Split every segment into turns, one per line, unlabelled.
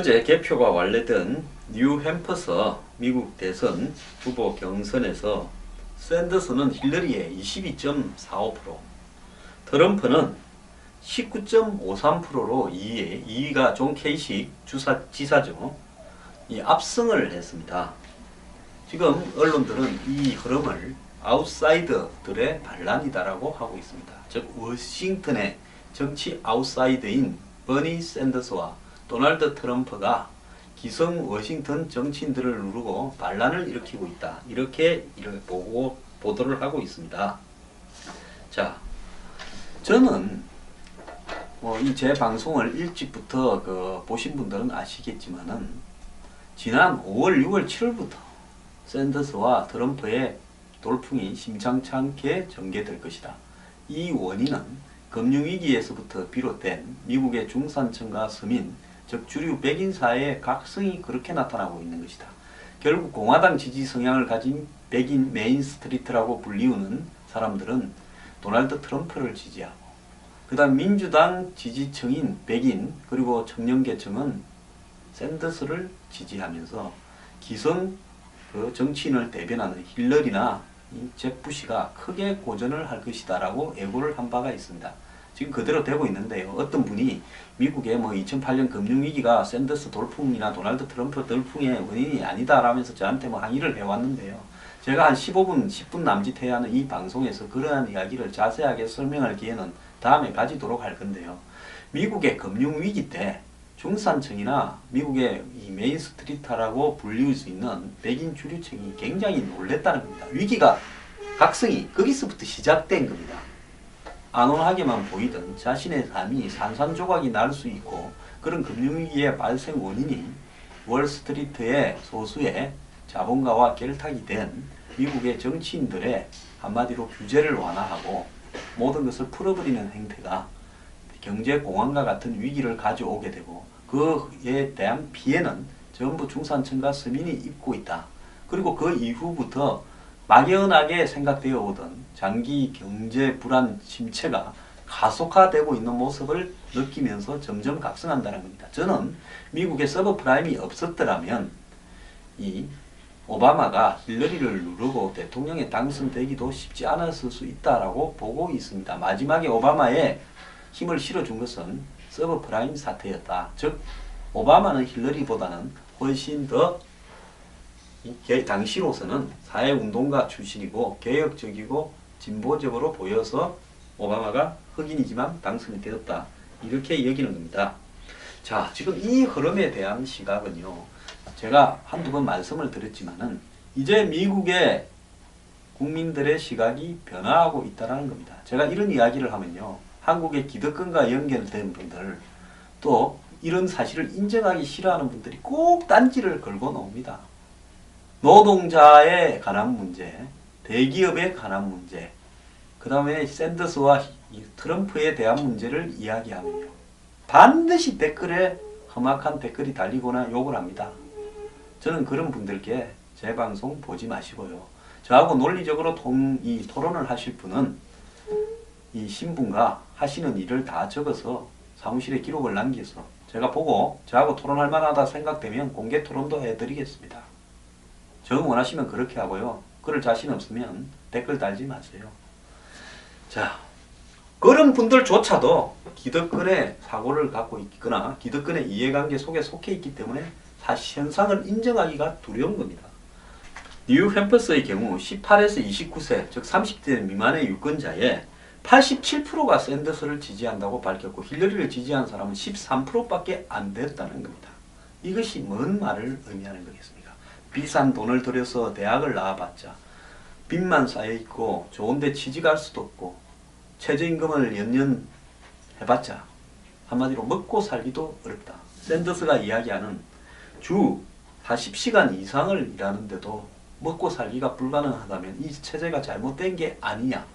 어제 개표가 완료된 뉴햄퍼서 미국 대선 후보 경선에서 샌더스는 힐러리의 22.45%, 트럼프는 19.53%로 2위가 존 케이시 지사죠. 이 압승을 했습니다. 지금 언론들은 이 흐름을 아웃사이더들의 반란이다라고 하고 있습니다. 즉 워싱턴의 정치 아웃사이더인 버니 샌더스와 도널드 트럼프가 기성 워싱턴 정치인들을 누르고 반란을 일으키고 있다. 이렇게 보도를 하고 있습니다. 자, 저는 이 제 방송을 일찍부터 보신 분들은 아시겠지만은 지난 5월, 6월, 7월부터 샌더스와 트럼프의 돌풍이 심상치 않게 전개될 것이다. 이 원인은 금융위기에서부터 비롯된 미국의 중산층과 서민, 즉 주류 백인 사회의 각성이 그렇게 나타나고 있는 것이다. 결국 공화당 지지 성향을 가진 백인 메인스트리트라고 불리우는 사람들은 도널드 트럼프를 지지하고, 그 다음 민주당 지지층인 백인 그리고 청년계층은 샌더스를 지지하면서 기성 정치인을 대변하는 힐러리나 잭 부시가 크게 고전을 할 것이다 라고 예고를 한 바가 있습니다. 지금 그대로 되고 있는데요. 어떤 분이 미국의 2008년 금융위기가 샌더스 돌풍이나 도널드 트럼프 돌풍의 원인이 아니다 라면서 저한테 항의를 해왔는데요. 제가 한 15분, 10분 남짓 해야 하는 이 방송에서 그러한 이야기를 자세하게 설명할 기회는 다음에 가지도록 할 건데요. 미국의 금융위기 때 중산층이나 미국의 이 메인스트리트라고 불릴 수 있는 백인 주류층이 굉장히 놀랬다는 겁니다. 위기가 각성이 거기서부터 시작된 겁니다. 안온하게만 보이던 자신의 삶이 산산조각이 날 수 있고, 그런 금융위기의 발생 원인이 월스트리트의 소수의 자본가와 결탁이 된 미국의 정치인들의 한마디로 규제를 완화하고 모든 것을 풀어버리는 행태가 경제공황과 같은 위기를 가져오게 되고, 그에 대한 피해는 전부 중산층과 서민이 입고 있다. 그리고 그 이후부터 막연하게 생각되어 오던 장기 경제 불안 침체가 가속화되고 있는 모습을 느끼면서 점점 각성한다는 겁니다. 저는 미국의 서브프라임이 없었더라면 이 오바마가 힐러리를 누르고 대통령에 당선되기도 쉽지 않았을 수 있다라고 보고 있습니다. 마지막에 오바마에 힘을 실어준 것은 서브프라임 사태였다. 즉 오바마는 힐러리보다는 훨씬 더 당시로서는 사회운동가 출신이고 개혁적이고 진보적으로 보여서 오바마가 흑인이지만 당선이 되었다. 이렇게 여기는 겁니다. 자, 지금 이 흐름에 대한 시각은요, 제가 한두 번 말씀을 드렸지만은 이제 미국의 국민들의 시각이 변화하고 있다는 겁니다. 제가 이런 이야기를 하면요, 한국의 기득권과 연결된 분들, 또 이런 사실을 인정하기 싫어하는 분들이 꼭 딴지를 걸고 나옵니다. 노동자에 관한 문제, 대기업에 관한 문제, 그 다음에 샌더스와 트럼프에 대한 문제를 이야기하면요, 반드시 댓글에 험악한 댓글이 달리거나 욕을 합니다. 저는 그런 분들께 제 방송 보지 마시고요, 저하고 논리적으로 토론을 하실 분은 이 신분과 하시는 일을 다 적어서 사무실에 기록을 남겨서 제가 보고 저하고 토론할 만하다 생각되면 공개 토론도 해드리겠습니다. 정 원하시면 그렇게 하고요, 그럴 자신 없으면 댓글 달지 마세요. 자, 그런 분들조차도 기득권의 사고를 갖고 있거나 기득권의 이해관계 속에 속해 있기 때문에 현상을 인정하기가 두려운 겁니다. 뉴햄퍼스의 경우 18에서 29세, 즉 30대 미만의 유권자의 87%가 샌더스를 지지한다고 밝혔고, 힐러리를 지지한 사람은 13%밖에 안 됐다는 겁니다. 이것이 뭔 말을 의미하는 거겠습니까? 비싼 돈을 들여서 대학을 나와봤자 빚만 쌓여있고 좋은데 취직할 수도 없고 최저임금을 연년 해봤자 한마디로 먹고 살기도 어렵다. 샌더스가 이야기하는 주 40시간 이상을 일하는데도 먹고 살기가 불가능하다면 이 체제가 잘못된 게 아니냐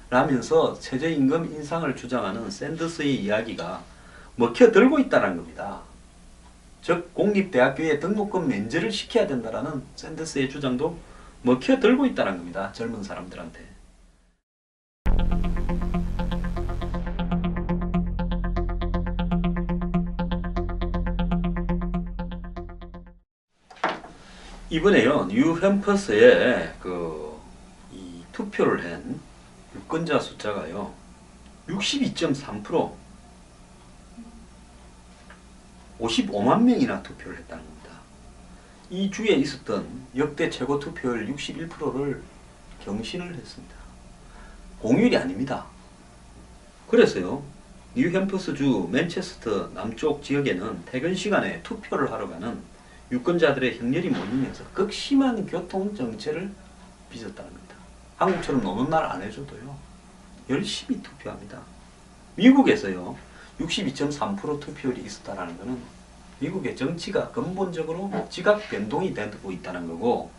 라면서 최저임금 인상을 주장하는 샌더스의 이야기가 먹혀들고 있다는 겁니다. 즉 공립대학교에 등록금 면제를 시켜야 된다라는 샌더스의 주장도 먹혀들고 있다는 겁니다. 젊은 사람들한테. 이번에요, 뉴햄퍼스에 이 투표를 한 유권자 숫자가요, 62.3%, 55만 명이나 투표를 했다는 겁니다. 이 주에 있었던 역대 최고 투표율 61%를 경신을 했습니다. 공휴일이 아닙니다. 그래서요, 뉴햄퍼스주 맨체스터 남쪽 지역에는 퇴근 시간에 투표를 하러 가는 유권자들의 행렬이 몰리면서 극심한 교통 정체를 빚었다는 겁니다. 한국처럼 노는 날 안 해줘도요, 열심히 투표합니다. 미국에서요, 62.3% 투표율이 있었다는 것은 미국의 정치가 근본적으로 지각 변동이 되고 있다는 거고,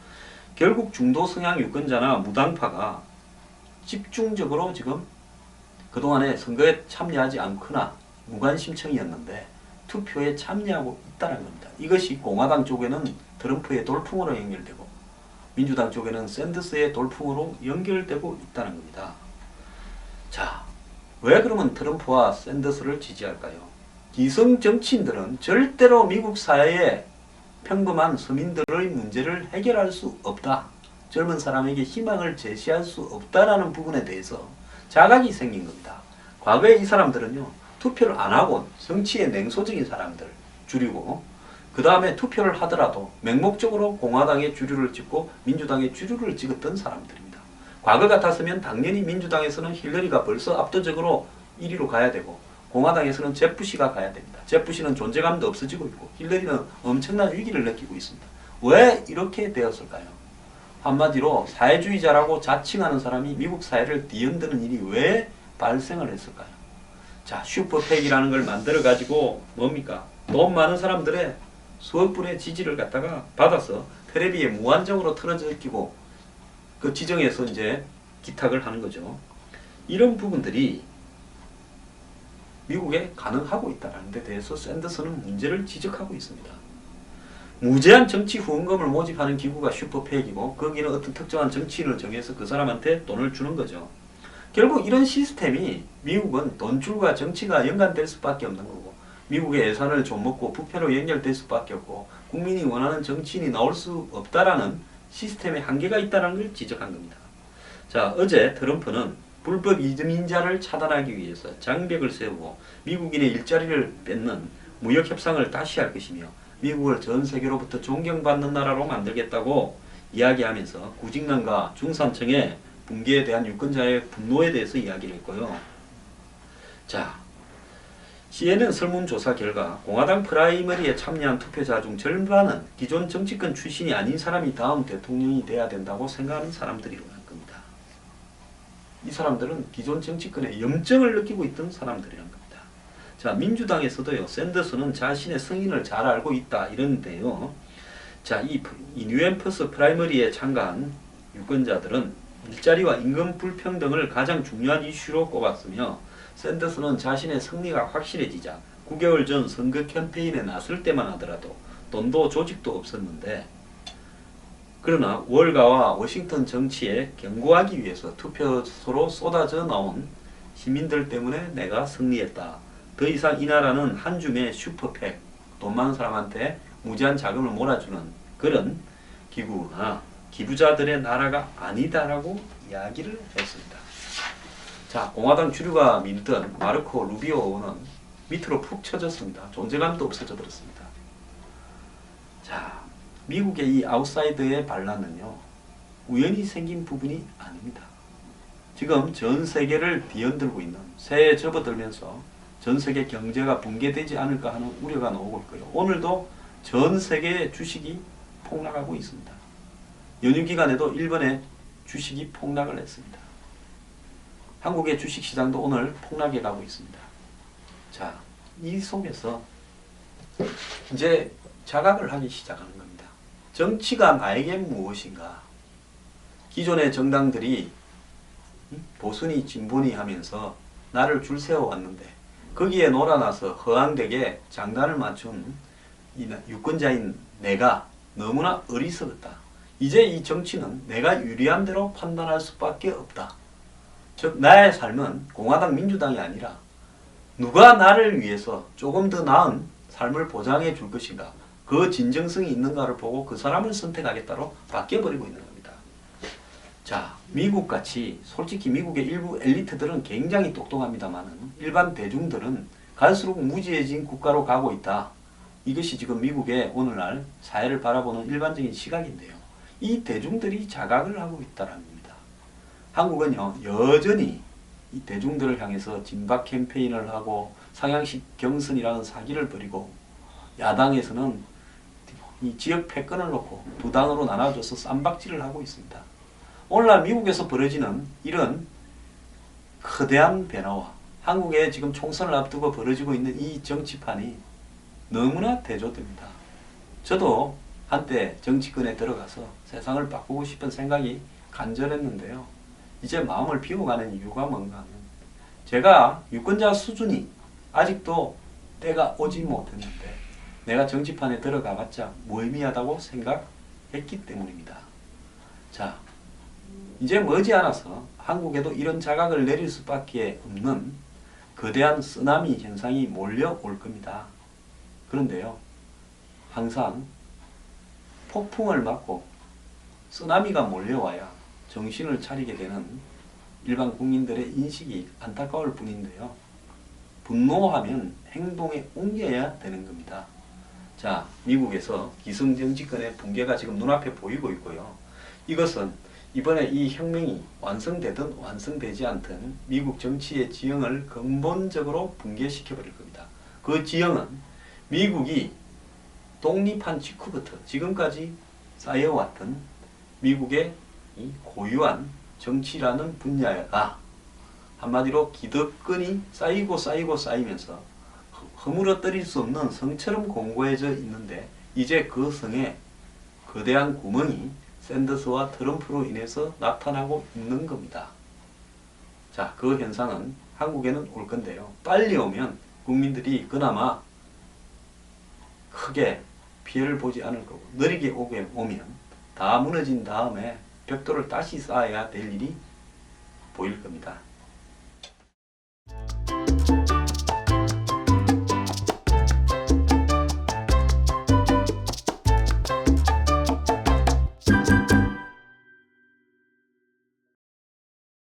결국 중도 성향 유권자나 무당파가 집중적으로 지금 그동안에 선거에 참여하지 않거나 무관심청이었는데 투표에 참여하고 있다는 겁니다. 이것이 공화당 쪽에는 트럼프의 돌풍으로 연결되고 민주당 쪽에는 샌더스의 돌풍으로 연결되고 있다는 겁니다. 자, 왜 그러면 트럼프와 샌더스를 지지할까요? 기성 정치인들은 절대로 미국 사회의 평범한 서민들의 문제를 해결할 수 없다. 젊은 사람에게 희망을 제시할 수 없다라는 부분에 대해서 자각이 생긴 겁니다. 과거에 이 사람들은요, 투표를 안 하고 정치에 냉소적인 사람들 주류고, 그 다음에 투표를 하더라도 맹목적으로 공화당의 주류를 찍고 민주당의 주류를 찍었던 사람들입니다. 과거 같았으면 당연히 민주당에서는 힐러리가 벌써 압도적으로 1위로 가야 되고, 공화당에서는 제프시가 가야 됩니다. 제프시는 존재감도 없어지고 있고 힐러리는 엄청난 위기를 느끼고 있습니다. 왜 이렇게 되었을까요? 한마디로 사회주의자라고 자칭하는 사람이 미국 사회를 뒤흔드는 일이 왜 발생을 했을까요? 자, 슈퍼팩이라는 걸 만들어 가지고 뭡니까? 돈 많은 사람들의 수억 분의 지지를 갖다가 받아서 텔레비에 무한정으로 틀어제끼고 그 지정해서 이제 기탁을 하는 거죠. 이런 부분들이 미국에 가능하고 있다는 데 대해서 샌더스는 문제를 지적하고 있습니다. 무제한 정치 후원금을 모집하는 기구가 슈퍼팩이고 거기는 어떤 특정한 정치인을 정해서 그 사람한테 돈을 주는 거죠. 결국 이런 시스템이 미국은 돈줄과 정치가 연관될 수밖에 없는 거고, 미국의 예산을 좀 먹고 부패로 연결될 수밖에 없고, 국민이 원하는 정치인이 나올 수 없다라는 시스템의 한계가 있다는 걸 지적한 겁니다. 자, 어제 트럼프는 불법 이민자를 차단하기 위해서 장벽을 세우고 미국인의 일자리를 뺏는 무역 협상을 다시 할 것이며 미국을 전 세계로부터 존경받는 나라로 만들겠다고 이야기하면서 구직난과 중산층의 붕괴에 대한 유권자의 분노에 대해서 이야기를 했고요. 자, CNN 설문조사 결과 공화당 프라이머리에 참여한 투표자 중 절반은 기존 정치권 출신이 아닌 사람이 다음 대통령이 돼야 된다고 생각하는 사람들이라고 할 겁니다. 이 사람들은 기존 정치권에 염증을 느끼고 있던 사람들이란 겁니다. 자, 민주당에서도요, 샌더스는 자신의 승인을 잘 알고 있다 이러는데요. 자, 이 뉴햄퍼스 프라이머리에 참가한 유권자들은 일자리와 임금 불평등을 가장 중요한 이슈로 꼽았으며, 샌더스는 자신의 승리가 확실해지자 9개월 전 선거 캠페인에 나설 때만 하더라도 돈도 조직도 없었는데, 그러나 월가와 워싱턴 정치에 경고하기 위해서 투표소로 쏟아져 나온 시민들 때문에 내가 승리했다. 더 이상 이 나라는 한 줌의 슈퍼팩, 돈 많은 사람한테 무제한 자금을 몰아주는 그런 기구나 기부자들의 나라가 아니다라고 이야기를 했습니다. 자, 공화당 주류가 밀던 마르코 루비오 의원은 밑으로 푹 쳐졌습니다. 존재감도 없어져 버렸습니다. 자, 미국의 이 아웃사이더의 반란은요, 우연히 생긴 부분이 아닙니다. 지금 전 세계를 뒤흔들고 있는, 새해 접어들면서 전 세계 경제가 붕괴되지 않을까 하는 우려가 나오고 있고요. 오늘도 전 세계의 주식이 폭락하고 있습니다. 연휴 기간에도 일본의 주식이 폭락을 했습니다. 한국의 주식시장도 오늘 폭락해 가고 있습니다. 자, 이 속에서 이제 자각을 하기 시작하는 겁니다. 정치가 나에겐 무엇인가? 기존의 정당들이 보수니 진보니 하면서 나를 줄 세워왔는데 거기에 놀아나서 허황되게 장단을 맞춘 이 유권자인 내가 너무나 어리석었다. 이제 이 정치는 내가 유리한 대로 판단할 수밖에 없다. 즉, 나의 삶은 공화당 민주당이 아니라 누가 나를 위해서 조금 더 나은 삶을 보장해 줄 것인가, 그 진정성이 있는가를 보고 그 사람을 선택하겠다로 바뀌어버리고 있는 겁니다. 자, 미국같이 솔직히 미국의 일부 엘리트들은 굉장히 똑똑합니다만 일반 대중들은 갈수록 무지해진 국가로 가고 있다. 이것이 지금 미국의 오늘날 사회를 바라보는 일반적인 시각인데요. 이 대중들이 자각을 하고 있다는 겁니다. 한국은요, 여전히 이 대중들을 향해서 진박 캠페인을 하고 상향식 경선이라는 사기를 벌이고 야당에서는 이 지역 패권을 놓고 두 당으로 나눠줘서 쌈박질을 하고 있습니다. 오늘날 미국에서 벌어지는 이런 거대한 변화와 한국에 지금 총선을 앞두고 벌어지고 있는 이 정치판이 너무나 대조됩니다. 저도 한때 정치권에 들어가서 세상을 바꾸고 싶은 생각이 간절했는데요. 이제 마음을 비워가는 이유가 뭔가 하면 제가 유권자 수준이 아직도 때가 오지 못했는데 내가 정치판에 들어가봤자 무의미하다고 생각했기 때문입니다. 자, 이제 머지않아서 한국에도 이런 자각을 내릴 수밖에 없는 거대한 쓰나미 현상이 몰려올 겁니다. 그런데요, 항상 폭풍을 맞고 쓰나미가 몰려와야 정신을 차리게 되는 일반 국민들의 인식이 안타까울 뿐인데요. 분노하면 행동에 옮겨야 되는 겁니다. 자, 미국에서 기성정치권의 붕괴가 지금 눈앞에 보이고 있고요. 이것은 이번에 이 혁명이 완성되든 완성되지 않든 미국 정치의 지형을 근본적으로 붕괴시켜버릴 겁니다. 그 지형은 미국이 독립한 직후부터 지금까지 쌓여왔던 미국의 이 고유한 정치라는 분야가 한마디로 기득권이 쌓이면서 허물어뜨릴 수 없는 성처럼 공고해져 있는데 이제 그 성에 거대한 구멍이 샌더스와 트럼프로 인해서 나타나고 있는 겁니다. 자, 그 현상은 한국에는 올 건데요. 빨리 오면 국민들이 그나마 크게 피해를 보지 않을 거고 느리게 오면 다 무너진 다음에 벽돌을 다시 쌓아야 될 일이 보일 겁니다.